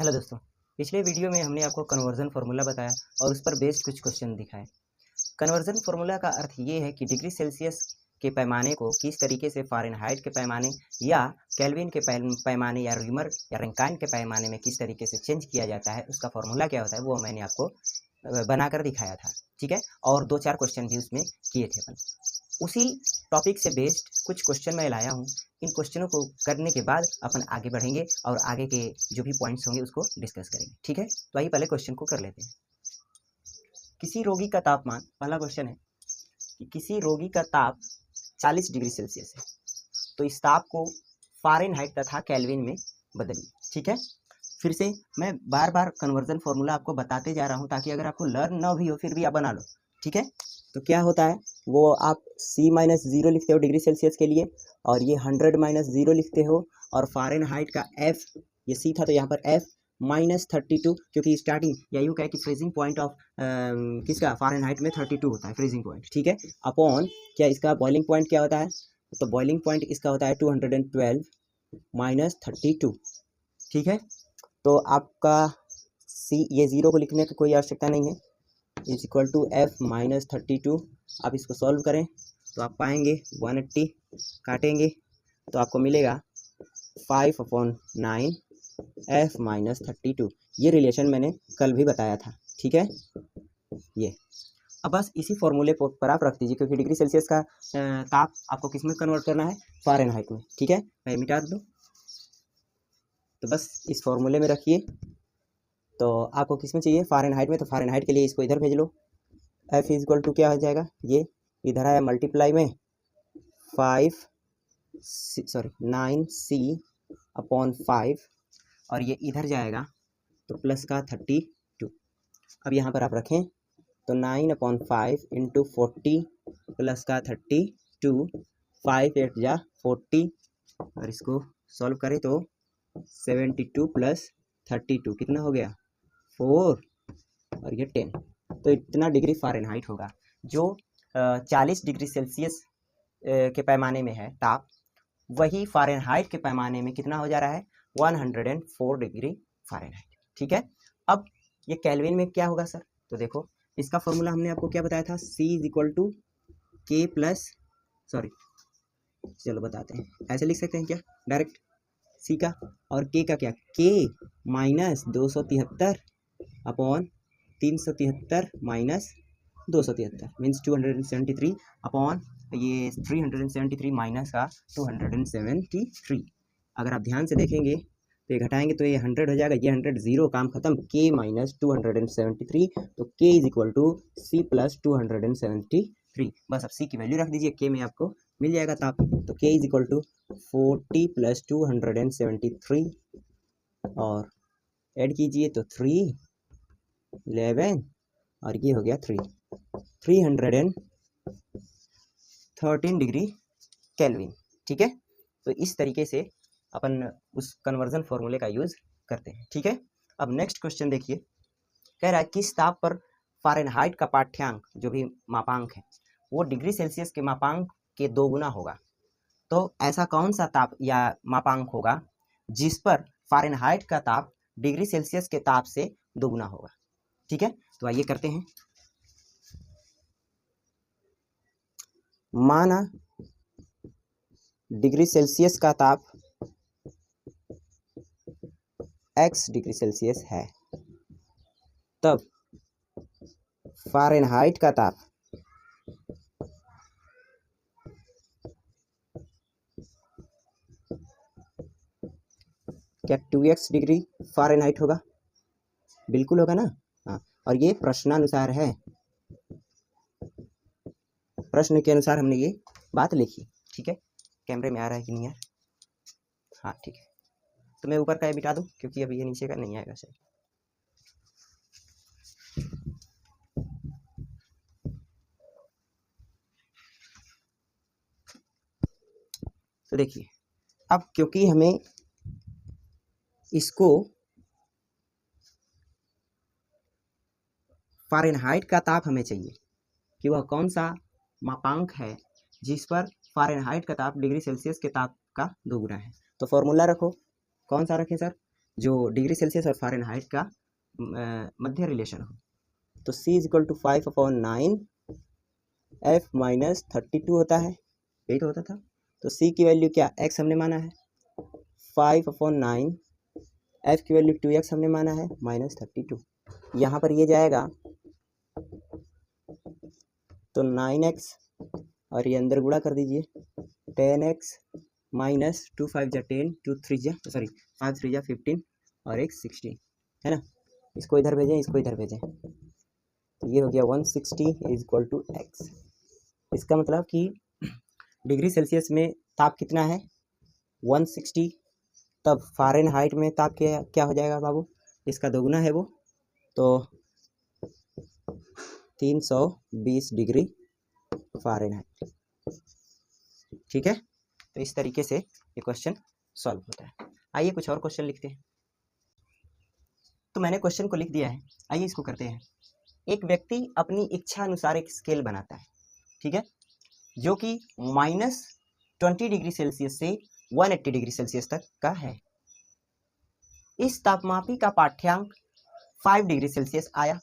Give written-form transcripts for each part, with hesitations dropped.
Hello दोस्तों, पिछले video में हमने आपको कन्वर्जन फार्मूला बताया और उस पर बेस्ड कुछ क्वेश्चन दिखाए। कन्वर्जन फार्मूला का अर्थ ये है कि डिग्री सेल्सियस के पैमाने को किस तरीके से फ़ारेनहाइट के पैमाने या केल्विन के पैमाने या रीमर या रैंकाइन के पैमाने में किस तरीके से चेंज किया जाता है, उसका फार्मूला क्या होता है वो मैंने आपको बनाकर दिखाया था। ठीक है, और 2-4 क्वेश्चन भी उसमें किए थे अपन। उसी टॉपिक से बेस्ड कुछ क्वेश्चन मैं लाया हूँ। इन क्वेश्चनों को करने के बाद अपन आगे बढ़ेंगे और आगे के जो भी पॉइंट्स होंगे उसको डिस्कस करेंगे। ठीक है, तो आइए पहले क्वेश्चन को कर लेते हैं। किसी रोगी का तापमान, पहला क्वेश्चन है कि किसी रोगी का ताप 40 डिग्री सेल्सियस है, तो इस ताप को फ़ारेनहाइट तथा केल्विन में बदलिए। ठीक है, फिर से मैं बार बार कन्वर्जन फार्मूला आपको बताते जा रहा हूँ ताकि अगर आपको लर्न ना भी हो फिर भी आप बना लो। ठीक है, तो क्या होता है वो आप C-0 लिखते हो डिग्री सेल्सियस के लिए, और ये 100-0 लिखते हो, और फ़ारेनहाइट का F, ये C था तो यहाँ पर F -32, क्योंकि स्टार्टिंग या यूँ कहे कि फ्रीजिंग पॉइंट ऑफ किसका फ़ारेनहाइट में 32 होता है फ्रीजिंग पॉइंट। ठीक है, अपॉन क्या इसका बॉइलिंग पॉइंट क्या होता है, तो बॉइलिंग पॉइंट इसका होता है 212 -32। ठीक है, तो आपका C, ये ज़ीरो को लिखने की कोई आवश्यकता नहीं है, इज इक्वल टू F -32। आप इसको सॉल्व करें तो आप पाएंगे 180, काटेंगे तो आपको मिलेगा 5/9 F -32। ये रिलेशन मैंने कल भी बताया था। ठीक है, ये अब बस इसी फॉर्मूले पर आप रख दीजिए, क्योंकि डिग्री सेल्सियस का ताप आपको किस में कन्वर्ट करना है, फ़ारेनहाइट में। ठीक है, मैं मिटा दूँ, तो बस इस फॉर्मूले में रखिए। तो आपको किस में चाहिए, फ़ारेनहाइट में, तो फ़ारेनहाइट के लिए इसको इधर भेज लो। F इज इक्वल टू क्या हो जाएगा, ये इधर आया मल्टीप्लाई में 9C/5, और ये इधर जाएगा तो प्लस का 32। अब यहाँ पर आप रखें तो 9/5 इंटू 40 प्लस का 32, 5 8 जा 40, और इसको सॉल्व करें तो 72 प्लस 32 कितना हो गया, 4, और ये 10। तो इतना डिग्री फ़ारेनहाइट होगा। जो 40 डिग्री सेल्सियस के पैमाने में है ताप, वही फ़ारेनहाइट के पैमाने में कितना हो जा रहा है, 104 डिग्री फ़ारेनहाइट। ठीक है, अब ये केल्विन में क्या होगा सर, तो देखो इसका फॉर्मूला हमने आपको क्या बताया था, C is equal to K plus, sorry चलो बताते हैं, ऐसे लिख सकते हैं क्या डायरेक्ट, C का और K का क्या, K -273 upon 373 minus 273 means 273 upon ये 373 माइनस का 273। अगर आप ध्यान से देखेंगे तो ये घटाएंगे तो ये 100 हो जाएगा, ये 100 जीरो, काम खत्म। K -273, तो K is equal to C plus 273। बस अब C की वैल्यू रख दीजिए, K में आपको मिल जाएगा ताप। तो K is equal to 40 plus 273, और ऐड कीजिए तो 3 11, और ये हो गया 313 डिग्री केल्विन। ठीक है, तो इस तरीके से अपन उस कन्वर्जन फार्मूले का यूज़ करते हैं। ठीक है, अब नेक्स्ट क्वेश्चन देखिए, कह रहा है किस ताप पर फ़ारेनहाइट का पाठ्यांक जो भी मापांक है वो डिग्री सेल्सियस के मापांक के 2 गुना होगा। तो ऐसा कौन सा ताप या मापांक होगा जिस पर फ़ारेनहाइट का ताप डिग्री सेल्सियस के ताप से 2 गुना होगा। ठीक है, तो आइए करते हैं। माना डिग्री सेल्सियस का ताप x डिग्री सेल्सियस है, तब फ़ारेनहाइट का ताप क्या 2x डिग्री फ़ारेनहाइट होगा, बिल्कुल होगा ना। हाँ, और ये प्रश्नानुसार है, प्रश्न के अनुसार हमने ये बात लिखी। ठीक है, कैमरे में आ रहा है कि नहीं है, हाँ ठीक है, तो मैं ऊपर का ये मिटा दूँ क्योंकि अभी ये नीचे का नहीं आएगा सही। तो देखिए, अब क्योंकि हमें इसको फ़ारेनहाइट का ताप हमें चाहिए कि वह कौन सा मापांक है जिस पर फ़ारेनहाइट का ताप डिग्री सेल्सियस के ताप का 2 गुना है, तो फॉर्मूला रखो। कौन सा रखें सर, जो डिग्री सेल्सियस और फ़ारेनहाइट का मध्य रिलेशन हो। तो C is equal to 5/9 F minus 32 होता है, यही तो होता था। तो C की वैल्यू क्या, x हमने माना है, 5/9, F की वैल्यू 2x हमने माना है, -32। यहाँ पर ये जाएगा तो 9x और ये अंदर गुणा कर दीजिए, 10x माइनस 2 5 जा 10, 2 3 जा सॉरी 5 3 जा 15 और एक 16, है ना। इसको इधर भेजें, इसको इधर भेजें, तो ये हो गया 160 इज इक्वल टू x। इसका मतलब कि डिग्री सेल्सियस में ताप कितना है 160, तब फ़ारेनहाइट में ताप क्या हो जाएगा बाबू, इसका दोगुना है वो, तो 320 डिग्री फ़ारेनहाइट। ठीक है, तो इस तरीके से ये क्वेश्चन सॉल्व होता है। आइए कुछ और क्वेश्चन लिखते हैं। तो मैंने क्वेश्चन को लिख दिया है, आइए इसको करते हैं। एक व्यक्ति अपनी इच्छा अनुसार एक स्केल बनाता है, ठीक है, जो कि -20 डिग्री सेल्सियस से 180 डिग्री सेल्सियस तक का है। इस तापमापी का पाठ्यांक 5 डिग्री सेल्सियस आया,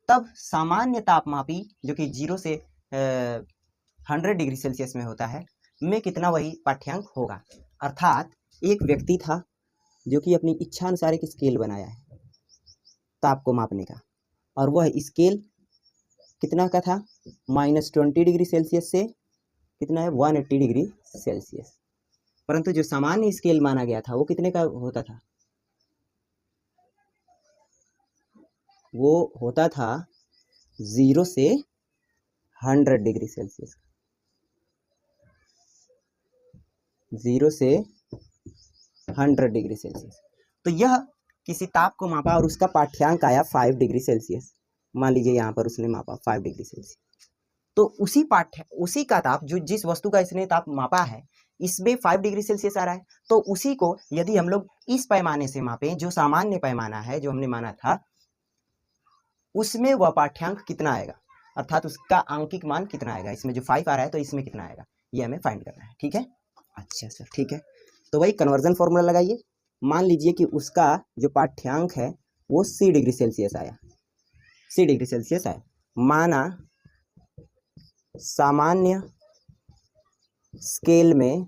तब सामान्य तापमापी जो कि 0 से 100 डिग्री सेल्सियस में होता है में कितना वही पाठ्यांक होगा। अर्थात एक व्यक्ति था जो कि अपनी इच्छा अनुसार एक स्केल बनाया है ताप को मापने का, और वह स्केल कितना का था, -20 डिग्री सेल्सियस से कितना है 180 डिग्री सेल्सियस। परंतु जो सामान्य स्केल माना गया था वो कितने का होता था, वो होता था 0 से 100 डिग्री सेल्सियस, 0 से 100 डिग्री सेल्सियस। तो यह किसी ताप को मापा और उसका पाठ्यांक आया 5 डिग्री सेल्सियस। मान लीजिए यहाँ पर उसने मापा 5 डिग्री सेल्सियस, तो उसी का ताप जो जिस वस्तु का इसने ताप मापा है इसमें 5 डिग्री सेल्सियस आ रहा है, तो उसी को यदि हम लोग इस पैमाने से मापें जो सामान्य पैमाना है जो हमने माना था, उसमें वह पाठ्यांक कितना आएगा, अर्थात उसका आंकिक मान कितना आएगा। इसमें जो 5 आ रहा है तो इसमें कितना आएगा, ये हमें फाइंड करना है। ठीक है, अच्छा सर, ठीक है। तो वही कन्वर्जन फॉर्मूला लगाइए। मान लीजिए कि उसका जो पाठ्यांक है वो C डिग्री सेल्सियस आया, C डिग्री सेल्सियस आया, माना सामान्य स्केल में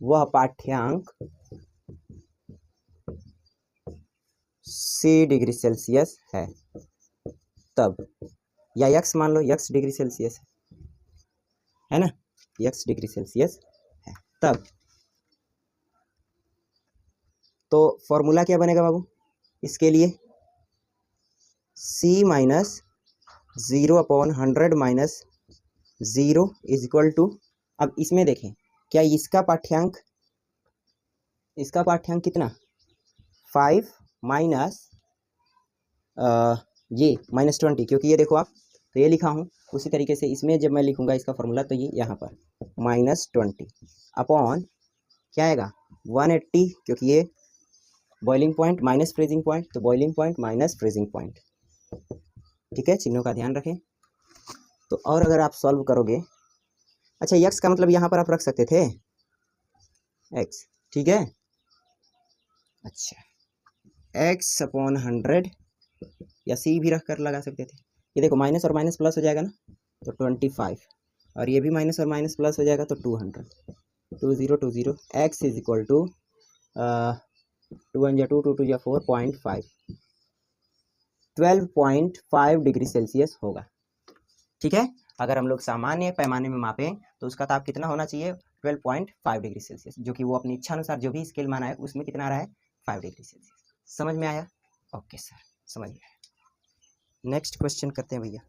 वह पाठ्यांक C डिग्री सेल्सियस है, तब या x मान लो, x डिग्री सेल्सियस है ना, x डिग्री सेल्सियस है, तब तो फॉर्मूला क्या बनेगा बाबू इसके लिए, C minus 0/100 minus 0 is equal to, अब इसमें देखें क्या इसका पाठ्यांक कितना 5 माइनस ये -20, क्योंकि ये देखो आप, तो ये लिखा हूँ उसी तरीके से इसमें जब मैं लिखूंगा इसका फॉर्मूला, तो ये यहाँ पर -20 अपॉन क्या आएगा 180, क्योंकि ये boiling point minus freezing point, तो boiling point minus freezing point. ठीक है, चिन्हों का ध्यान रखें। तो और अगर आप सॉल्व करोगे, अच्छा x का मतलब यहाँ पर आप रख सकते थे x, ठीक है, अच्छा x/100 या C भी रख कर लगा सकते थे। ये देखो माइनस और माइनस प्लस हो जाएगा ना, तो 25, और ये भी माइनस और माइनस प्लस हो जाएगा तो 200, 2020 x is equal to 2 1 2 2 2 4.5, 12.5 degree Celsius होगा। ठीक है, अगर हम लोग सामान्य पैमाने में मापें तो उसका ताप कितना होना चाहिए 12.5 डिग्री सेल्सियस, जो कि वो अपनी इच्छा अनुसार जो भी स्केल माना है उसमें कितना आ रहा है 5 डिग्री सेल्सियस। समझ में आया? ओके सर, समझ में आया। नेक्स्ट क्वेश्चन करते हैं भैया।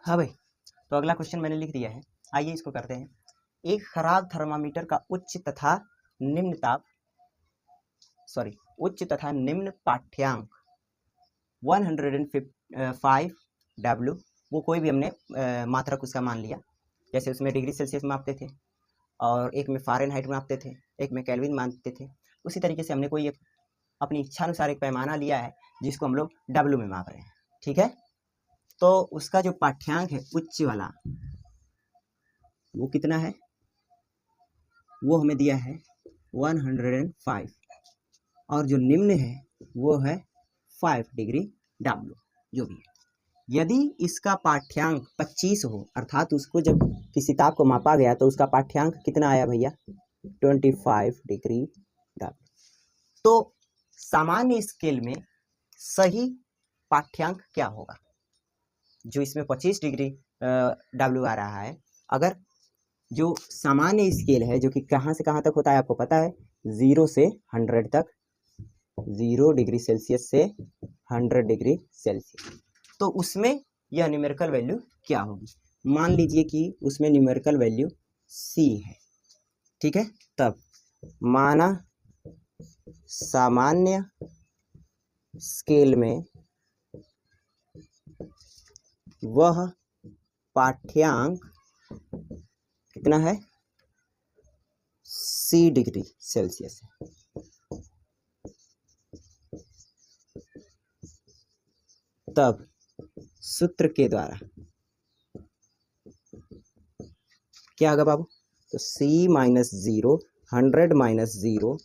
हाँ भाई, तो अगला क्वेश्चन मैंने लिख दिया है, आइए इसको करते हैं। एक खराब थर्मामीटर का उच्च तथा निम्न पाठ्यांक 105 W, वो कोई भी हमने मात्रक उसका मान लिया, जैसे उसमें डिग्री सेल्सियस मापते थे और एक में फ़ारेनहाइट मापते थे, एक में केल्विन मानते थे, उसी तरीके से हमने कोई एक अपनी इच्छा अनुसार एक पैमाना लिया है जिसको हम लोग W में माप रहे हैं। ठीक है, तो उसका जो पाठ्यांक है उच्च वाला, वो कितना है, वो हमें दिया है 105, और जो निम्न है वो है 5 डिग्री W, जो भी है। यदि इसका पाठ्यांक 25 हो, अर्थात उसको जब किसी ताप को मापा गया तो उसका पाठ्यांक कितना आया भैया, 25 डिग्री W, तो सामान्य स्केल में सही पाठ्यांक क्या होगा, जो इसमें 25 डिग्री W आ रहा है, अगर जो सामान्य स्केल है जो कि कहाँ से कहाँ तक होता है आपको पता है, 0 से 100 तक, 0 डिग्री सेल्सियस से 100 डिग्री सेल्सियस, तो उसमें यह न्यूमेरिकल वैल्यू क्या होगी, मान लीजिए कि उसमें न्यूमेरिकल वैल्यू C है, ठीक है। तब माना सामान्य स्केल में वह पाठ्यांक कितना है, C डिग्री सेल्सियस है। तब सूत्र के द्वारा क्या होगा बाबू, तो C माइनस 0, 100 माइनस 0,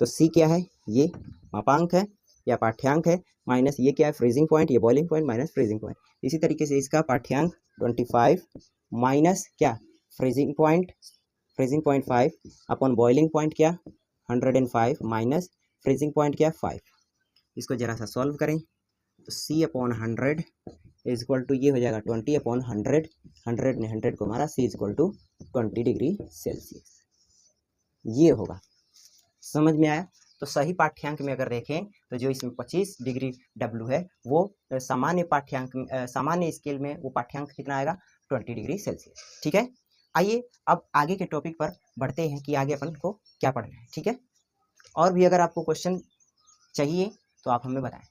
तो C क्या है, ये मापांक है या पाठ्यांक है, माइनस ये क्या है, फ्रीजिंग पॉइंट, ये boiling point minus freezing point. इसी तरीके से इसका पाठ्यांक 25 माइनस क्या, freezing point 5 upon boiling point क्या 105 माइनस फ्रीजिंग पॉइंट क्या 5। इसको जरा सा सॉल्व करें तो C upon 100 is equal to ये हो जाएगा 20 अपॉन 100, 100 ने 100 को मारा, C is equal to 20 degree Celsius, ये होगा। समझ में आया। तो सही पाठ्यांक में अगर देखें तो जो इसमें 25 डिग्री W है वो सामान्य पाठ्यांक, सामान्य स्केल में वो पाठ्यांक कितना आएगा, 20 डिग्री सेल्सियस, ठीक है। आइए अब आगे के टॉपिक पर बढ़ते हैं कि आगे अपन को क्या पढ़ना है, ठीक है। और भी अगर आपको क्वेश्चन चाहिए तो आप हमें बताएं,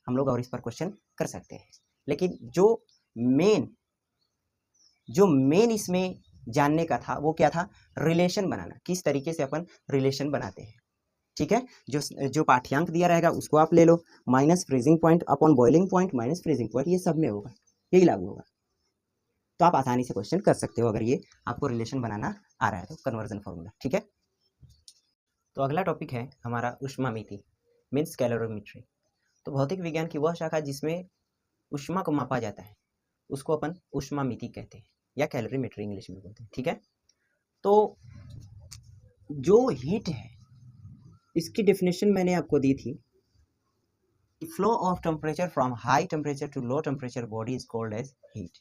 हम लोग और इस पर क्वेश्चन कर सकते हैं, लेकिन जो मेन इसमें जानने का था वो क्या था, रिलेशन बनाना, किस तरीके से अपन रिलेशन बनाते हैं, ठीक है। जो पाठ्यांक दिया रहेगा उसको आप ले लो, minus freezing point upon boiling point minus freezing point, ये सब में होगा, यही लागू होगा। तो आप आसानी से क्वेश्चन कर सकते हो अगर ये आपको रिलेशन बनाना आ रहा है तो, कन्वर्जन फॉर्मूला, ठीक है। तो अगला टॉपिक है हमारा ऊष्मामिति, मीन्स कैलोरीमेट्री। तो भौतिक विज्ञान की वह शाखा जिसमें ऊष्मा को मापा जाता है उसको अपन ऊष्मामिति कहते हैं, या कैलोरीमेट्री इंग्लिश में बोलते हैं, ठीक है। तो जो हीट है इसकी डेफिनेशन मैंने आपको दी थी, flow of temperature from high temperature to low temperature body is called as heat.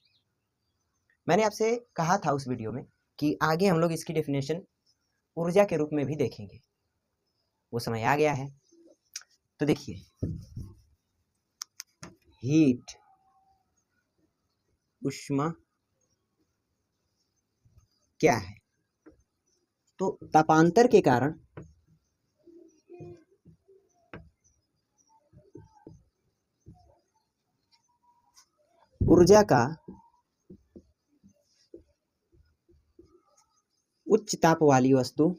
मैंने आपसे कहा था उस वीडियो में कि आगे हम लोग इसकी डेफिनेशन ऊर्जा के रूप में भी देखेंगे, वो समय आ गया है। तो देखिए, हीट ऊष्मा क्या है, तो तापांतर के कारण ऊर्जा का उच्च ताप वाली वस्तु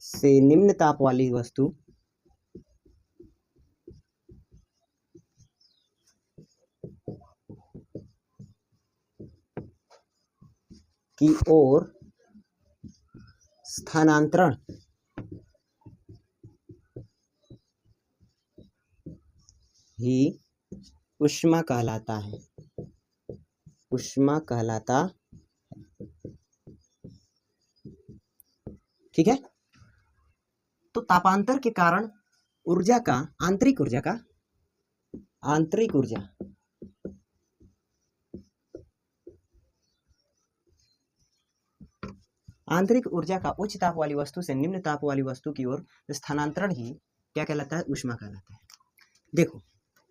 से निम्न ताप वाली वस्तु की ओर स्थानांतरण ही ऊष्मा कहलाता है, ऊष्मा कहलाता, ठीक है। तो तापांतर के कारण ऊर्जा का, आंतरिक ऊर्जा का, आंतरिक ऊर्जा आंतरिक ऊर्जा का उच्च ताप वाली वस्तु से निम्न ताप वाली वस्तु की ओर स्थानांतरण ही क्या कहलाता है, ऊष्मा कहलाता है। देखो,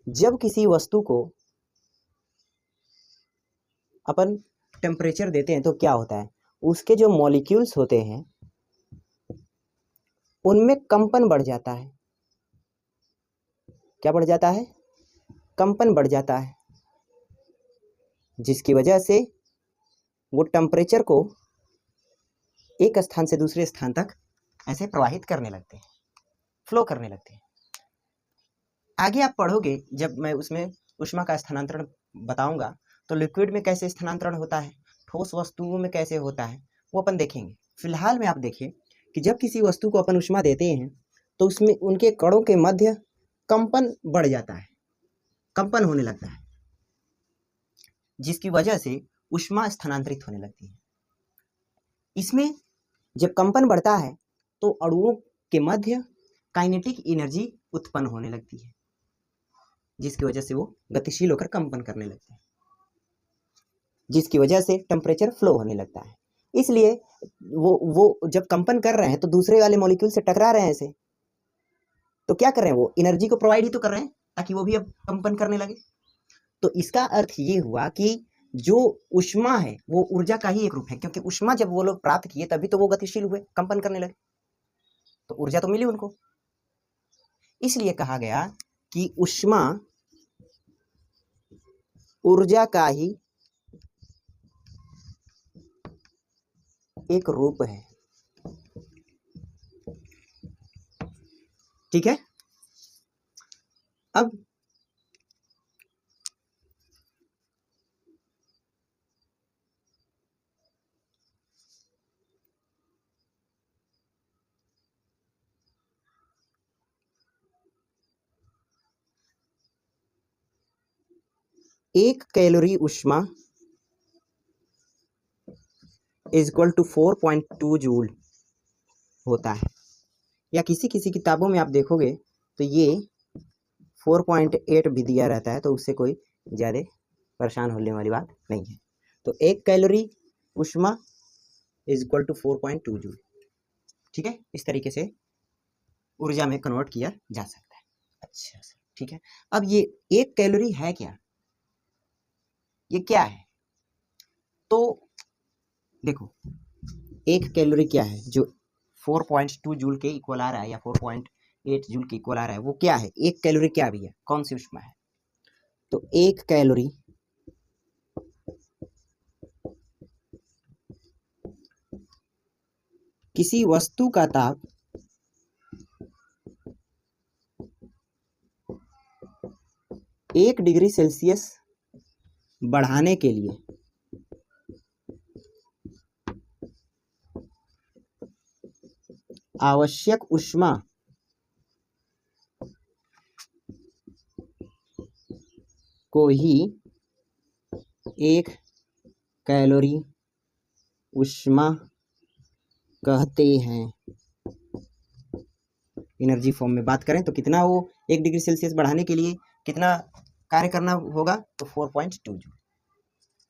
जब किसी वस्तु को अपन टेम्परेचर देते हैं तो क्या होता है, उसके जो मॉलिक्यूल्स होते हैं उनमें कंपन बढ़ जाता है, क्या बढ़ जाता है, कंपन बढ़ जाता है, जिसकी वजह से वो टेम्परेचर को एक स्थान से दूसरे स्थान तक ऐसे प्रवाहित करने लगते हैं, फ्लो करने लगते हैं। आगे आप पढ़ोगे जब मैं उसमें ऊष्मा का स्थानांतरण बताऊंगा, तो लिक्विड में कैसे स्थानांतरण होता है, ठोस वस्तुओं में कैसे होता है, वो अपन देखेंगे। फिलहाल में आप देखिए कि जब किसी वस्तु को अपन ऊष्मा देते हैं तो उसमें उनके कणों के मध्य कंपन बढ़ जाता है, कंपन होने लगता है, जिसकी वजह से ऊष्मा स्थानांतरित होने लगती है। इसमें जब कंपन बढ़ता है तो अणुओं के मध्य काइनेटिक एनर्जी उत्पन्न होने लगती है, जिसकी वजह से वो गतिशील होकर कंपन करने लगते हैं, जिसकी वजह से टेम्परेचर फ्लो होने लगता है। इसलिए वो जब कंपन कर रहे हैं तो दूसरे वाले मॉलिक्यूल से टकरा रहे हैं ऐसे, तो क्या कर रहे हैं, वो एनर्जी को प्रोवाइड ही तो कर रहे हैं ताकि वो भी अब कंपन करने लगे। तो इसका अर्थ ये हुआ कि जो ऊष्मा है वो ऊर्जा का ही एक रूप है, क्योंकि ऊष्मा जब वो लोग प्राप्त किए तभी तो वो गतिशील हुए, कंपन करने लगे, तो ऊर्जा तो मिली उनको। इसलिए कहा गया कि ऊष्मा ऊर्जा का ही एक रूप है। ठीक है, अब एक कैलोरी ऊष्मा इज इक्वल टू 4.2 जूल होता है, या किसी किसी किताबों में आप देखोगे तो ये 4.8 भी दिया रहता है, तो उससे कोई ज़्यादा परेशान होने वाली बात नहीं है। तो एक कैलोरी ऊष्मा इज इक्वल टू 4.2 जूल। ठीक है, इस तरीके से ऊर्जा में कन्वर्ट किया जा सकता है। अच्छा सर, ठीक है। अब ये एक कैलोरी है क्या, ये क्या है, तो देखो एक कैलोरी क्या है, जो 4.2 जूल के इक्वल आ रहा है या 4.8 जूल के इक्वल आ रहा है, वो क्या है, एक कैलोरी क्या भी है, कौन सी ऊष्मा है। तो एक कैलोरी किसी वस्तु का ताप 1 डिग्री सेल्सियस बढ़ाने के लिए आवश्यक ऊष्मा को ही एक कैलोरी ऊष्मा कहते हैं। एनर्जी फॉर्म में बात करें तो कितना वो 1 डिग्री सेल्सियस बढ़ाने के लिए कितना कार्य करना होगा, तो 4.2 जूल।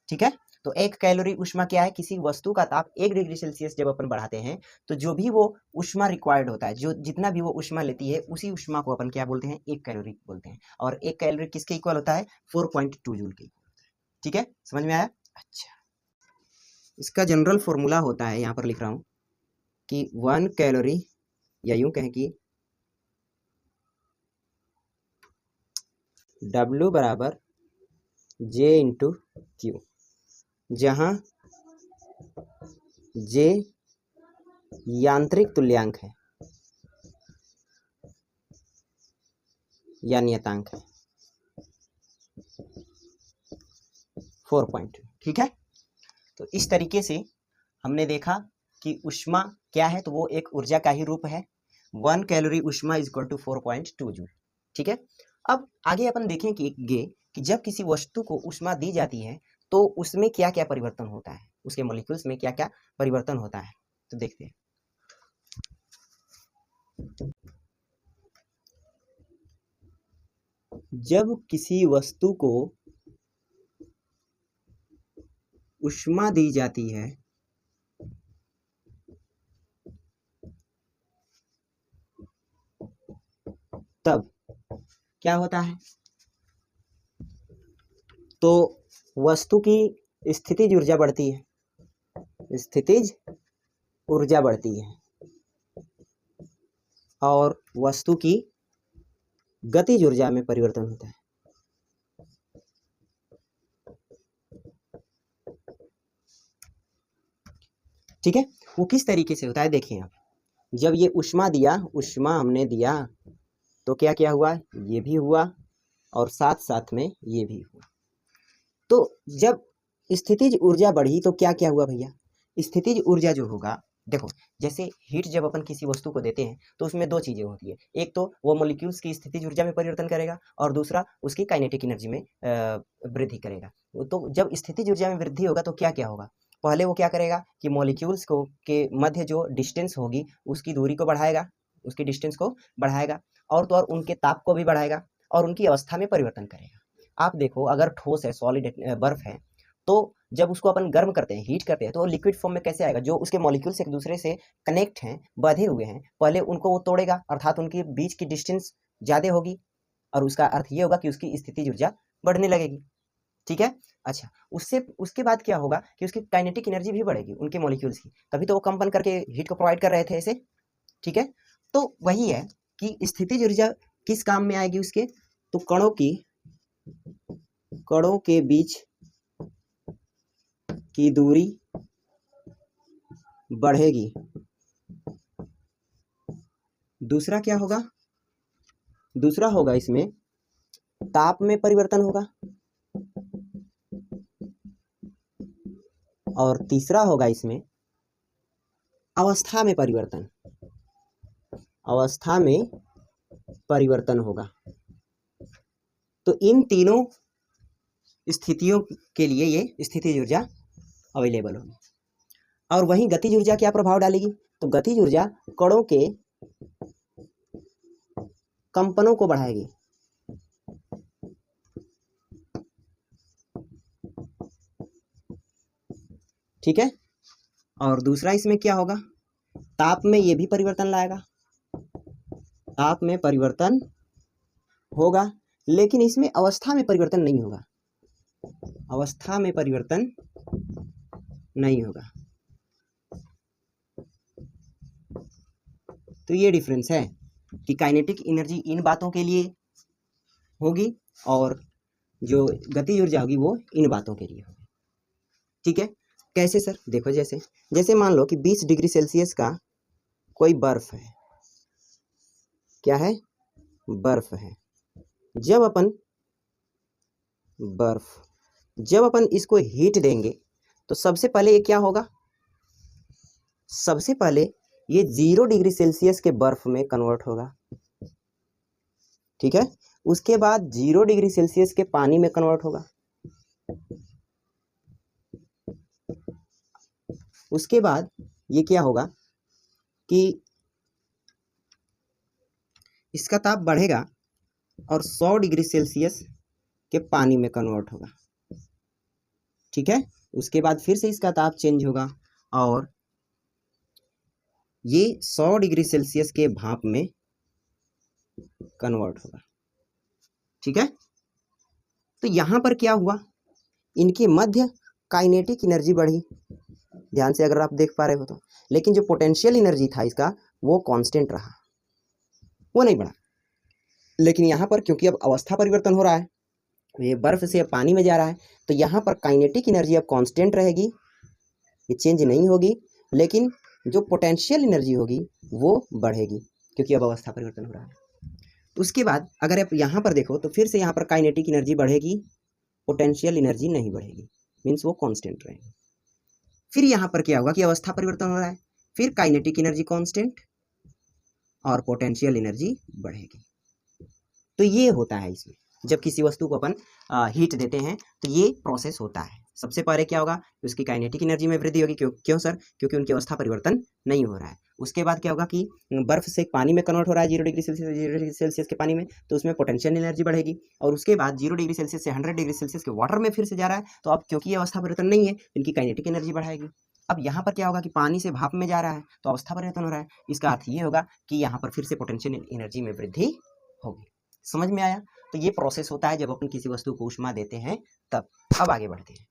ठीक है, तो एक कैलोरी ऊष्मा क्या है, किसी वस्तु का ताप 1 डिग्री सेल्सियस जब अपन बढ़ाते हैं तो जो भी वो ऊष्मा रिक्वायर्ड होता है, जो जितना भी वो ऊष्मा लेती है, उसी ऊष्मा को अपन क्या बोलते हैं, एक कैलोरी बोलते हैं। और एक कैलोरी किसके इक्वल होता है, 4.2 जूल के इक्वल होता है। ठीक है, समझ में आया। अच्छा, इसका जनरल फॉर्मूला होता है, यहाँ पर लिख रहा हूँ कि 1 कैलोरी, या यूं कहें कि W बराबर J इंटू क्यू, जहाँ J यांत्रिक तुल्यांक है या नियतांक है 4.2। ठीक है, तो इस तरीके से हमने देखा कि ऊष्मा क्या है, तो वो एक ऊर्जा का ही रूप है। 1 कैलोरी ऊष्मा इज इक्वल टू 4.2 जूल। ठीक है, अब आगे अपन देखेंगे कि जब किसी वस्तु को ऊष्मा दी जाती है तो उसमें क्या क्या परिवर्तन होता है, उसके मॉलिक्यूल्स में क्या क्या परिवर्तन होता है, तो देखते हैं। जब किसी वस्तु को ऊष्मा दी जाती है तब क्या होता है, तो वस्तु की स्थितिज ऊर्जा बढ़ती है, स्थितिज ऊर्जा बढ़ती है, और वस्तु की गतिज ऊर्जा में परिवर्तन होता है। ठीक है, वो किस तरीके से होता है, देखिए आप, जब ये ऊष्मा दिया, ऊष्मा हमने दिया तो क्या क्या हुआ, ये भी हुआ और साथ साथ में ये भी हुआ। तो जब स्थितिज ऊर्जा बढ़ी तो क्या क्या हुआ भैया, स्थितिज ऊर्जा जो होगा, देखो जैसे हीट जब अपन किसी वस्तु को देते हैं तो उसमें दो चीज़ें होती है, एक तो वो मॉलिक्यूल्स की स्थितिज ऊर्जा में परिवर्तन करेगा और दूसरा उसकी काइनेटिक एनर्जी में वृद्धि करेगा। तो जब स्थितिज ऊर्जा में वृद्धि होगा तो क्या क्या होगा, पहले वो क्या करेगा कि मॉलिक्यूल्स को के मध्य जो डिस्टेंस होगी उसकी दूरी को बढ़ाएगा, उसकी डिस्टेंस को बढ़ाएगा और तो और उनके ताप को भी बढ़ाएगा और उनकी अवस्था में परिवर्तन करेगा। आप देखो अगर ठोस है, सॉलिड बर्फ है, तो जब उसको अपन गर्म करते हैं, हीट करते हैं, तो वो लिक्विड फॉर्म में कैसे आएगा, जो उसके मॉलिक्यूल्स एक दूसरे से कनेक्ट हैं, बंधे हुए हैं, पहले उनको वो तोड़ेगा, अर्थात उनके बीच की डिस्टेंस ज़्यादा होगी और उसका अर्थ ये होगा कि उसकी स्थितिज ऊर्जा बढ़ने लगेगी। ठीक है, अच्छा उससे उसके बाद क्या होगा कि उसकी काइनेटिक एनर्जी भी बढ़ेगी उनके मॉलिक्यूल्स की, तभी तो वो कंपन करके हीट को प्रोवाइड कर रहे थे ऐसे। ठीक है, तो वही है कि स्थितिज ऊर्जा किस काम में आएगी उसके, तो कणों के बीच की दूरी बढ़ेगी। दूसरा क्या होगा, दूसरा होगा इसमें ताप में परिवर्तन होगा और तीसरा होगा इसमें अवस्था में परिवर्तन, अवस्था में परिवर्तन होगा। तो इन तीनों स्थितियों के लिए ये स्थितिज ऊर्जा अवेलेबल होगी। और वहीं गतिज ऊर्जा क्या प्रभाव डालेगी, तो गतिज ऊर्जा कणों के कंपनों को बढ़ाएगी। ठीक है, और दूसरा इसमें क्या होगा, ताप में ये भी परिवर्तन लाएगा, ताप में परिवर्तन होगा, लेकिन इसमें अवस्था में परिवर्तन नहीं होगा, अवस्था में परिवर्तन नहीं होगा। तो ये डिफरेंस है कि काइनेटिक एनर्जी इन बातों के लिए होगी और जो गतिज ऊर्जा होगी वो इन बातों के लिए होगी। ठीक है, कैसे सर, देखो जैसे जैसे मान लो कि 20 डिग्री सेल्सियस का कोई बर्फ है, क्या है, बर्फ है। जब अपन इसको हीट देंगे तो सबसे पहले ये क्या होगा, सबसे पहले ये 0 डिग्री सेल्सियस के बर्फ में कन्वर्ट होगा। ठीक है, उसके बाद 0 डिग्री सेल्सियस के पानी में कन्वर्ट होगा, उसके बाद ये क्या होगा कि इसका ताप बढ़ेगा और 100 डिग्री सेल्सियस के पानी में कन्वर्ट होगा। ठीक है, उसके बाद फिर से इसका ताप चेंज होगा और ये 100 डिग्री सेल्सियस के भाप में कन्वर्ट होगा। ठीक है, तो यहाँ पर क्या हुआ, इनके मध्य काइनेटिक एनर्जी बढ़ी, ध्यान से अगर आप देख पा रहे हो तो, लेकिन जो पोटेंशियल एनर्जी था इसका वो कांस्टेंट रहा, वो नहीं बढ़ा। लेकिन यहाँ पर क्योंकि अब अवस्था परिवर्तन हो रहा है, ये बर्फ से अब पानी में जा रहा है, तो यहाँ पर काइनेटिक एनर्जी अब कांस्टेंट रहेगी, ये चेंज नहीं होगी, लेकिन जो पोटेंशियल एनर्जी होगी वो बढ़ेगी क्योंकि अब अवस्था परिवर्तन हो रहा है। उसके बाद अगर आप यहाँ पर देखो तो फिर से यहाँ पर काइनेटिक एनर्जी बढ़ेगी, पोटेंशियल एनर्जी नहीं बढ़ेगी, मीन्स वो कांस्टेंट रहेगी। फिर यहाँ पर क्या होगा कि अवस्था परिवर्तन हो रहा है, फिर काइनेटिक एनर्जी कांस्टेंट और पोटेंशियल एनर्जी बढ़ेगी। तो ये होता है इसमें, जब किसी वस्तु को अपन हीट देते हैं तो ये प्रोसेस होता है। सबसे पहले क्या होगा, उसकी काइनेटिक एनर्जी में वृद्धि होगी, क्यों सर, क्योंकि उनकी अवस्था परिवर्तन नहीं हो रहा है। उसके बाद क्या होगा कि बर्फ से पानी में कन्वर्ट हो रहा है 0 डिग्री सेल्सियस के पानी में, तो उसमें पोटेंशियल एनर्जी बढ़ेगी। और उसके बाद 0 डिग्री सेल्सियस से 100 डिग्री सेल्सियस के वाटर में फिर से जा रहा है, तो अब क्योंकि ये अवस्था परिवर्तन नहीं है, इनकी काइनेटिक एनर्जी बढ़ाएगी। अब यहाँ पर क्या होगा कि पानी से भाप में जा रहा है तो अवस्था परिवर्तन हो रहा है, इसका अर्थ ये होगा कि यहाँ पर फिर से पोटेंशियल एनर्जी में वृद्धि होगी। समझ में आया, तो ये प्रोसेस होता है जब अपन किसी वस्तु को ऊष्मा देते हैं तब। अब आगे बढ़ते हैं।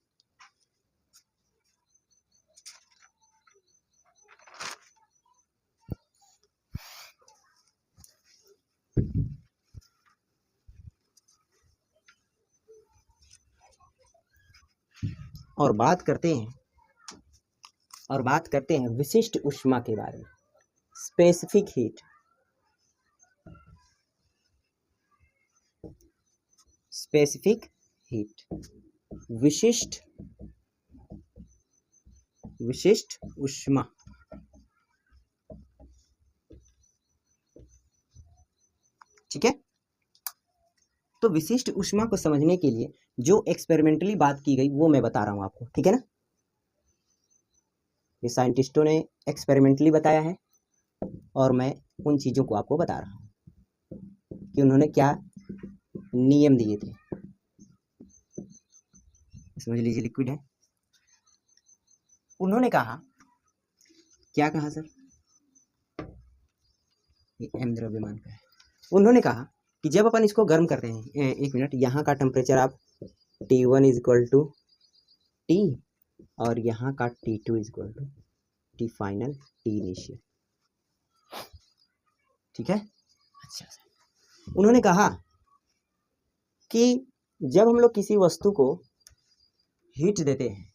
और बात करते हैं विशिष्ट ऊष्मा के बारे में, स्पेसिफिक हीट। स्पेसिफिक हीट, विशिष्ट ऊष्मा। ठीक है, तो विशिष्ट ऊष्मा को समझने के लिए जो एक्सपेरिमेंटली बात की गई वो मैं बता रहा हूं आपको, ठीक है ना। ये साइंटिस्टों ने एक्सपेरिमेंटली बताया है और मैं उन चीजों को आपको बता रहा हूं कि उन्होंने क्या नियम दिए थे। समझ लीजिए, लिक्विड है। उन्होंने कहा, क्या कहा सर, ये एम द्रव्यमान का है। उन्होंने कहा कि जब अपन इसको गर्म करते हैं, एक मिनट, यहाँ का टेम्परेचर आप T1 is equal to T और यहाँ का T2 is equal to T final T initial, ठीक है। अच्छा, उन्होंने कहा कि जब हम लोग किसी वस्तु को हीट देते हैं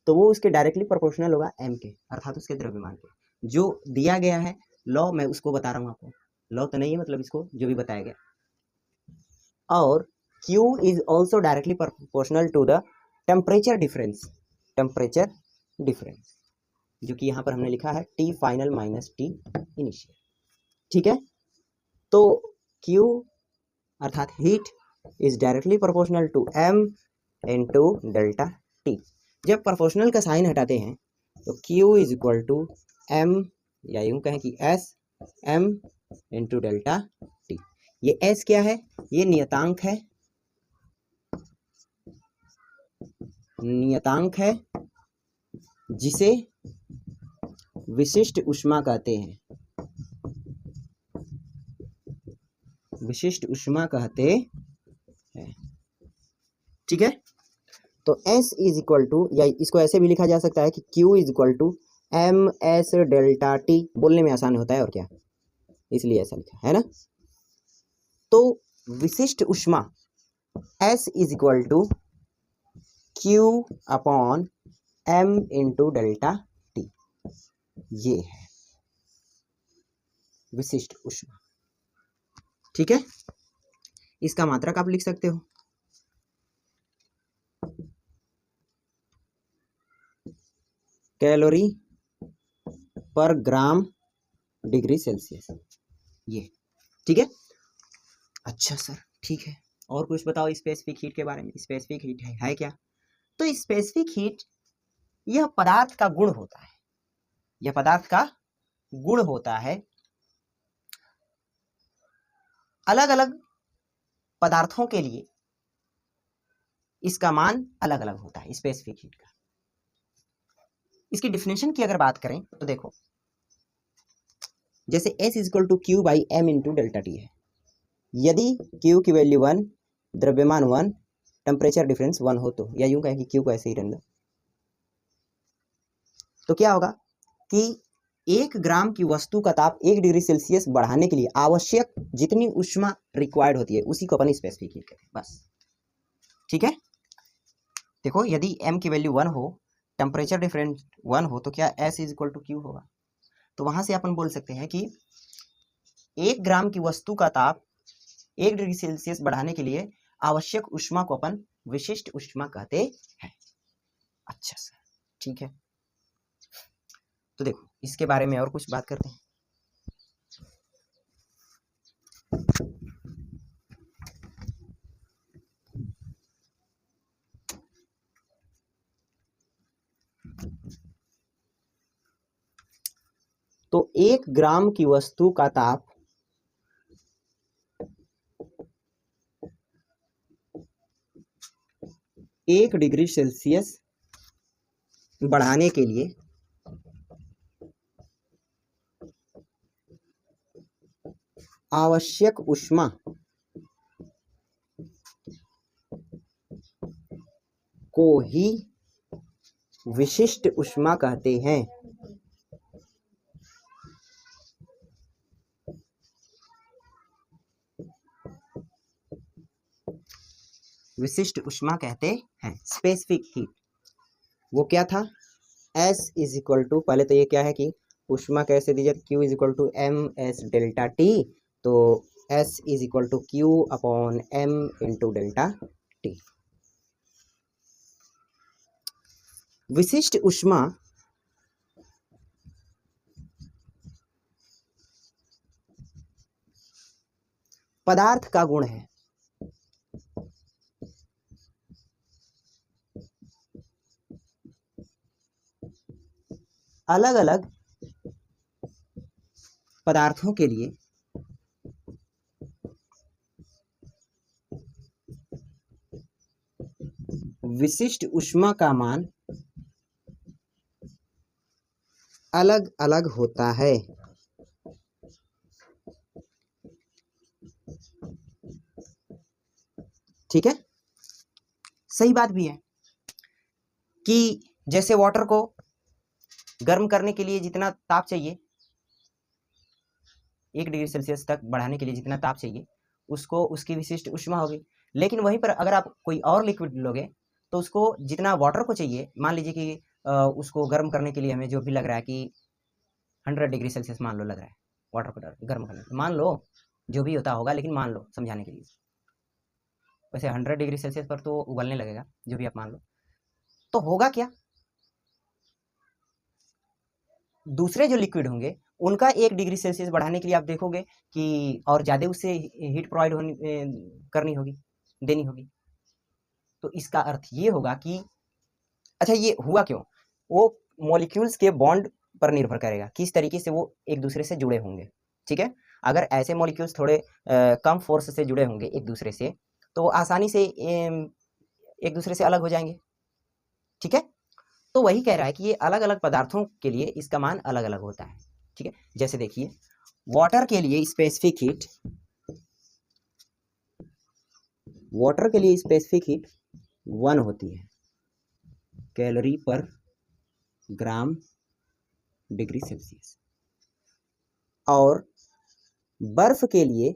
तो वो उसके डायरेक्टली प्रोपोर्शनल होगा m के, अर्थात उसके द्रव्यमान के। जो दिया गया है लॉ, मैं उसको बता रहा हूँ आपको। लॉ तो नहीं है, मतलब इसको जो भी बताया गया। और Q is also directly proportional to the temperature difference, जो कि यहाँ पर हमने लिखा है T final minus T initial, ठीक है। तो Q अर्थात heat is directly proportional to m into delta T। जब प्रोपोर्शनल का साइन हटाते हैं तो Q is equal to m, या यूं कहें कि S m into delta T। ये S क्या है, ये नियतांक है, जिसे विशिष्ट ऊष्मा कहते हैं, ठीक है। तो S इज इक्वल टू, या इसको ऐसे भी लिखा जा सकता है कि Q is equal to M S delta T। बोलने में आसान होता है और क्या, इसलिए ऐसा लिखा है ना। तो विशिष्ट ऊष्मा S is equal to Q upon M into delta T, ये है विशिष्ट ऊष्मा, ठीक है। इसका मात्रक आप लिख सकते हो, कैलोरी पर ग्राम डिग्री सेल्सियस, ये, ठीक है। अच्छा सर, ठीक है, और कुछ बताओ स्पेसिफिक हीट के बारे में। स्पेसिफिक हीट है क्या? तो स्पेसिफिक हीट यह पदार्थ का गुण होता है, यह पदार्थ का गुण होता है। अलग अलग पदार्थों के लिए इसका मान अलग अलग होता है स्पेसिफिक हीट का। इसकी डिफिनेशन की अगर बात करें तो देखो, जैसे S is equal to Q by M into delta T है। यदि Q की वैल्यू 1, द्रव्यमान 1, टेम्परेचर डिफरेंस 1 हो तो, या यूं कहें कि Q को ऐसे ही रहने दो, तो क्या होगा कि 1 ग्राम की वस्तु का ताप 1 डिग्री सेल्सियस बढ़ाने के लिए आवश्यक जितनी ऊष्मा रिक्वायर्ड होती है उसी को अपन स्पेसिफिक हीट कहते हैं, बस, ठीक है। देखो, यदि m की वैल्यू 1 हो, टेम्परेचर डिफरेंस 1 हो, तो क्या S is equal to Q होगा। तो वहां से अपन बोल सकते हैं कि 1 ग्राम की वस्तु का ताप 1 डिग्री सेल्सियस बढ़ाने के लिए आवश्यक ऊष्मा को अपन विशिष्ट ऊष्मा कहते हैं। अच्छा सर, ठीक है। तो देखो, इसके बारे में और कुछ बात करते हैं। तो 1 ग्राम की वस्तु का ताप 1 डिग्री सेल्सियस बढ़ाने के लिए आवश्यक ऊष्मा को ही विशिष्ट ऊष्मा कहते हैं। विशिष्ट ऊष्मा कहते हैं, स्पेसिफिक हीट। वो क्या था, S इज इक्वल टू, पहले तो ये क्या है कि ऊष्मा कैसे दी जाती, Q is equal to M S delta T। तो S is equal to Q upon M into delta T। विशिष्ट ऊष्मा पदार्थ का गुण है। अलग अलग पदार्थों के लिए विशिष्ट ऊष्मा का मान अलग अलग होता है। ठीक है, सही बात भी है कि जैसे वाटर को गर्म करने के लिए जितना ताप चाहिए, 1 डिग्री सेल्सियस तक बढ़ाने के लिए जितना ताप चाहिए, उसको उसकी विशिष्ट ऊष्मा होगी। लेकिन वहीं पर अगर आप कोई और लिक्विड लोगे तो उसको जितना वाटर को चाहिए, मान लीजिए कि उसको गर्म करने के लिए हमें जो भी लग रहा है कि 100 डिग्री सेल्सियस मान लो लग रहा है वाटर को गर्म करने, मान लो जो भी होता होगा, लेकिन मान लो समझाने के लिए। वैसे 100 डिग्री सेल्सियस पर तो उबलने लगेगा, जो भी आप मान लो। तो होगा क्या, दूसरे जो लिक्विड होंगे उनका 1 डिग्री सेल्सियस बढ़ाने के लिए आप देखोगे कि और ज़्यादा उससे हीट प्रोवाइड होनी करनी होगी, देनी होगी। तो इसका अर्थ ये होगा कि अच्छा, ये हुआ क्यों, वो मॉलिक्यूल्स के बॉन्ड पर निर्भर करेगा, किस तरीके से वो एक दूसरे से जुड़े होंगे। ठीक है, अगर ऐसे मॉलिक्यूल्स थोड़े कम फोर्स से जुड़े होंगे एक दूसरे से, तो आसानी से एक दूसरे से अलग हो जाएंगे। ठीक है, तो वही कह रहा है कि ये अलग अलग पदार्थों के लिए इसका मान अलग अलग होता है। ठीक है, जैसे देखिए वाटर के लिए स्पेसिफिक हीट, वाटर के लिए स्पेसिफिक हीट 1 होती है कैलोरी पर ग्राम डिग्री सेल्सियस, और बर्फ के लिए,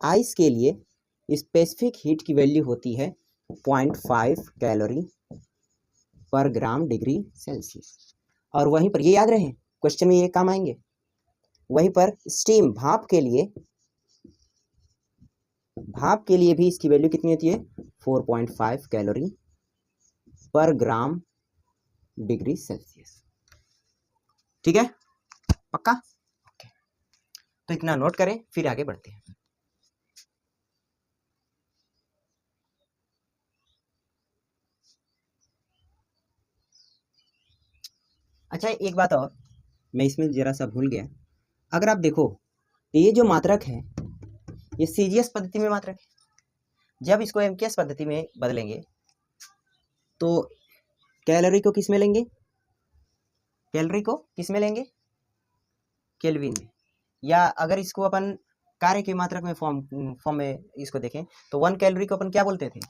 आइस के लिए स्पेसिफिक हीट की वैल्यू होती है 0.5 कैलोरी पर ग्राम डिग्री सेल्सियस। और वहीं पर ये याद रहे, क्वेश्चन में ये काम आएंगे। वहीं पर स्टीम, भाप के लिए भी इसकी वैल्यू कितनी होती है, 4.5 कैलोरी पर ग्राम डिग्री सेल्सियस। ठीक है, पक्का? ओके, तो इतना नोट करें, फिर आगे बढ़ते हैं। अच्छा, एक बात और मैं इसमें जरा सा भूल गया। अगर आप देखो ये जो मात्रक है, ये सीजीएस पद्धति में मात्रक है। जब इसको एमकेएस पद्धति में बदलेंगे तो कैलोरी को किस में लेंगे, कैलोरी को किस में लेंगे, केल्विन में। या अगर इसको अपन कार्य की मात्रक में फॉर्म में इसको देखें तो 1 कैलोरी को अपन क्या बोलते थे,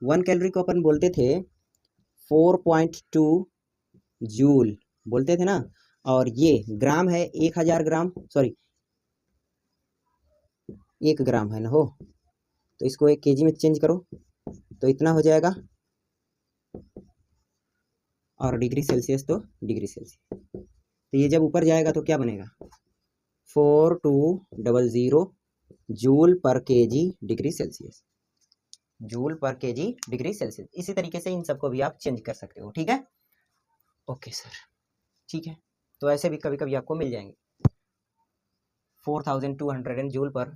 1 कैलोरी को अपन बोलते थे 4.2 जूल बोलते थे ना। और ये ग्राम है 1000 ग्राम, सॉरी 1 ग्राम है ना हो, तो इसको 1 केजी में चेंज करो तो इतना हो जाएगा, और डिग्री सेल्सियस तो डिग्री सेल्सियस। तो ये जब ऊपर जाएगा तो क्या बनेगा, 4200 जूल पर केजी डिग्री सेल्सियस, जूल पर केजी डिग्री सेल्सियस। इसी तरीके से इन सबको भी आप चेंज कर सकते हो। ठीक है, ओके सर, ठीक है। तो ऐसे भी कभी कभी आपको मिल जाएंगे 4200 जूल पर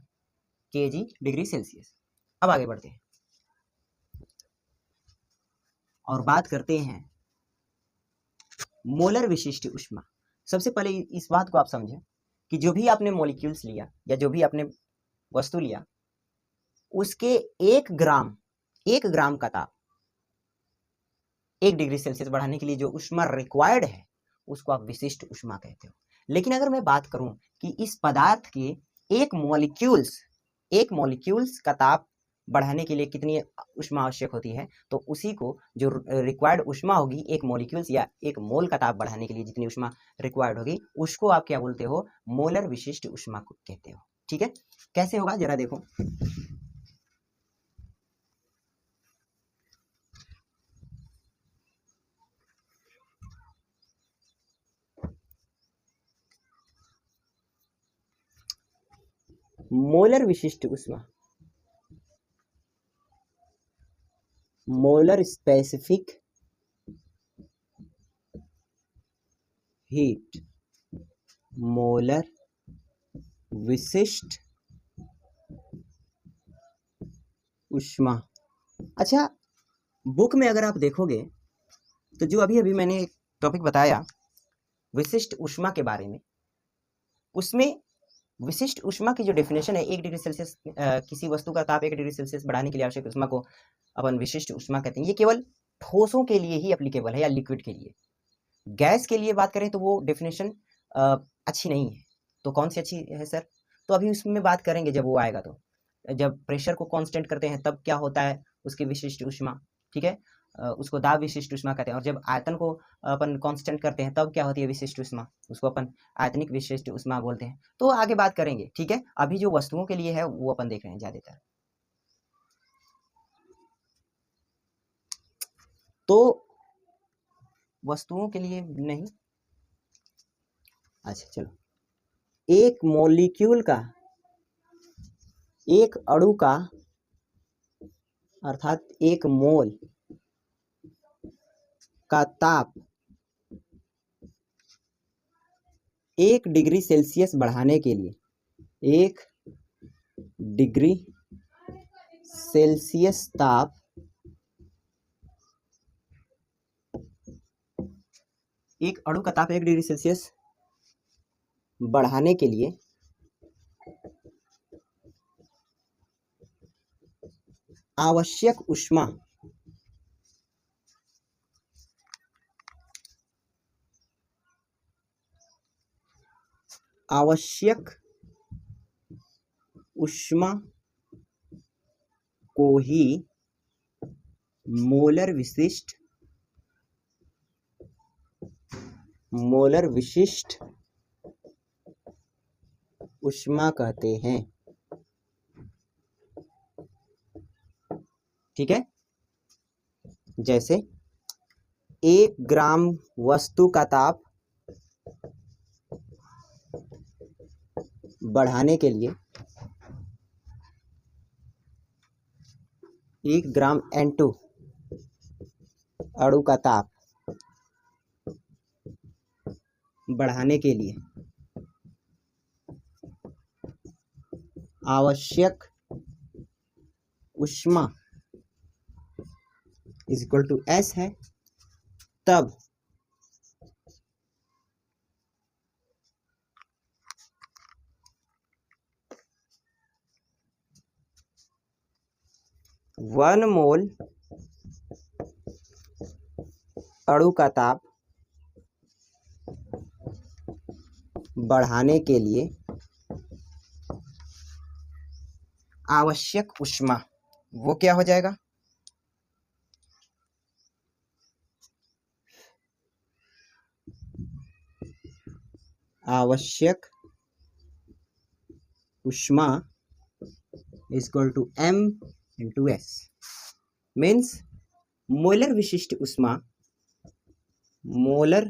केजी डिग्री सेल्सियस। अब आगे बढ़ते हैं और बात करते हैं मोलर विशिष्ट ऊष्मा। सबसे पहले इस बात को आप समझें कि जो भी आपने मॉलिक्यूल्स लिया या जो भी आपने वस्तु लिया, उसके 1 ग्राम का ताप 1 डिग्री सेल्सियस बढ़ाने के लिए जो ऊष्मा रिक्वायर्ड है उसको आप विशिष्ट ऊष्मा कहते हो। लेकिन अगर मैं बात करूं कि इस पदार्थ के एक मॉलिक्यूल्स का ताप बढ़ाने के लिए कितनी ऊष्मा आवश्यक होती है, तो उसी को जो रिक्वायर्ड ऊष्मा होगी एक मॉलिक्यूल्स या एक मोल का ताप बढ़ाने के लिए जितनी ऊष्मा रिक्वायर्ड होगी, उसको आप क्या बोलते हो, मोलर विशिष्ट ऊष्मा को कहते हो। ठीक है, कैसे होगा जरा देखो। मोलर विशिष्ट ऊष्मा, मोलर स्पेसिफिक हीट, मोलर विशिष्ट ऊष्मा। अच्छा, बुक में अगर आप देखोगे तो जो अभी अभी मैंने टॉपिक बताया विशिष्ट ऊष्मा के बारे में, उसमें विशिष्ट ऊष्मा की जो डेफिनेशन है 1 डिग्री सेल्सियस, किसी वस्तु का ताप 1 डिग्री सेल्सियस बढ़ाने के लिए आवश्यक ऊष्मा को अपन विशिष्ट ऊष्मा कहते हैं। ये केवल ठोसों के लिए ही एप्लीकेबल है या लिक्विड के लिए। गैस के लिए बात करें तो वो डेफिनेशन अच्छी नहीं है। तो कौन सी अच्छी है सर? तो अभी उसमें बात करेंगे जब वो आएगा। तो जब प्रेशर को कांस्टेंट करते हैं तब क्या होता है उसकी विशिष्ट ऊष्मा, ठीक है, उसको दाब विशिष्ट ऊष्मा कहते हैं। और जब आयतन को अपन कांस्टेंट करते हैं तब क्या होती है विशिष्ट ऊष्मा, उसको अपन आयतनिक विशिष्ट ऊष्मा बोलते हैं। तो आगे बात करेंगे, ठीक है। अभी जो वस्तुओं के लिए है वो अपन देख रहे हैं ज्यादातर। तो वस्तुओं के लिए नहीं, अच्छा चलो, एक मॉलिक्यूल का, एक अणु का, अर्थात एक मोल का ताप 1 डिग्री सेल्सियस बढ़ाने के लिए, 1 डिग्री सेल्सियस ताप, एक अणु का ताप 1 डिग्री सेल्सियस बढ़ाने के लिए आवश्यक ऊष्मा को ही मोलर विशिष्ट ऊष्मा कहते हैं, ठीक है। जैसे 1 ग्राम वस्तु का ताप बढ़ाने के लिए 1 ग्राम N2 अणु का ताप बढ़ाने के लिए आवश्यक ऊष्मा इक्वल टू S है, तब वन मोल अणु का ताप बढ़ाने के लिए आवश्यक ऊष्मा, वो क्या हो जाएगा, आवश्यक ऊष्मा equal to M into S। Means molar विशिष्ट ऊष्मा, मोलर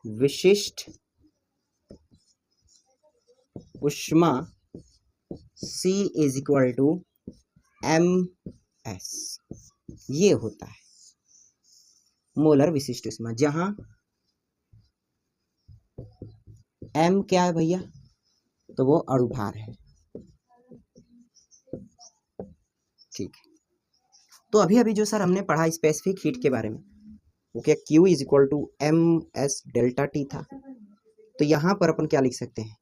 विशिष्ट ऊष्मा C is equal to MS। ये होता है मोलर विशिष्ट ऊष्मा, जहां M क्या है भैया, तो वो अणुभार है, ठीक है। तो अभी अभी जो सर हमने पढ़ा स्पेसिफिक हीट के बारे में, वो क्या Q is equal to MS delta T था। तो यहाँ पर अपन क्या लिख सकते हैं,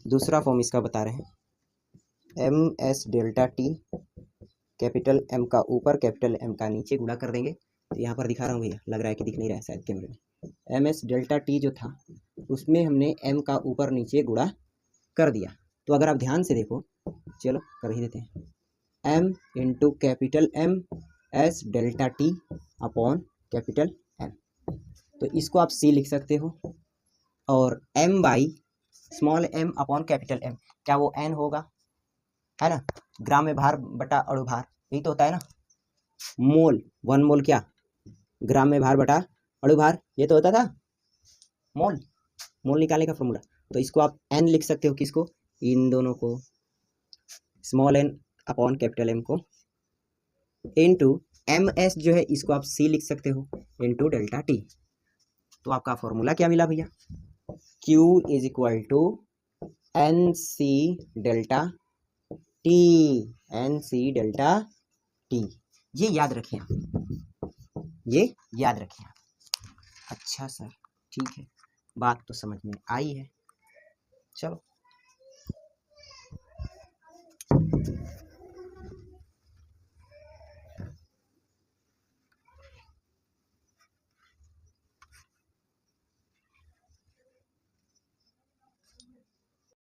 दूसरा फॉर्म इसका बता रहे हैं, MS delta T, capital M का ऊपर कैपिटल M का नीचे गुणा कर देंगे। तो यहाँ पर दिखा रहा हूँ भैया, लग रहा है कि दिख नहीं रहा है शायद कैमरे में। MS डेल्टा T जो था उसमें हमने M का ऊपर नीचे गुणा कर दिया। तो अगर आप ध्यान से देखो, चलो कर ही देते हैं, M into capital M S delta T upon capital M। तो इसको आप C लिख सकते हो, और M by small m upon capital M, क्या वो N होगा, है ना, ग्राम में भार बटा अणुभार, यही तो होता है ना। मोल, वन मोल क्या, ग्राम में भार बटा अणुभार, ये तो होता था मोल। मोल निकालने का फॉर्मूला तो इसको आप n लिख सकते हो, किसको, इन दोनों को, small n upon capital M को, इनटू ms जो है इसको आप c लिख सकते हो, इनटू डेल्टा t। तो आपका फॉर्मूला क्या मिला भैया, q is equal to N C delta T, N C delta T. ये याद रखिए आप, ये याद रखिए आप। अच्छा सर, ठीक है, बात तो समझ में आई है, चलो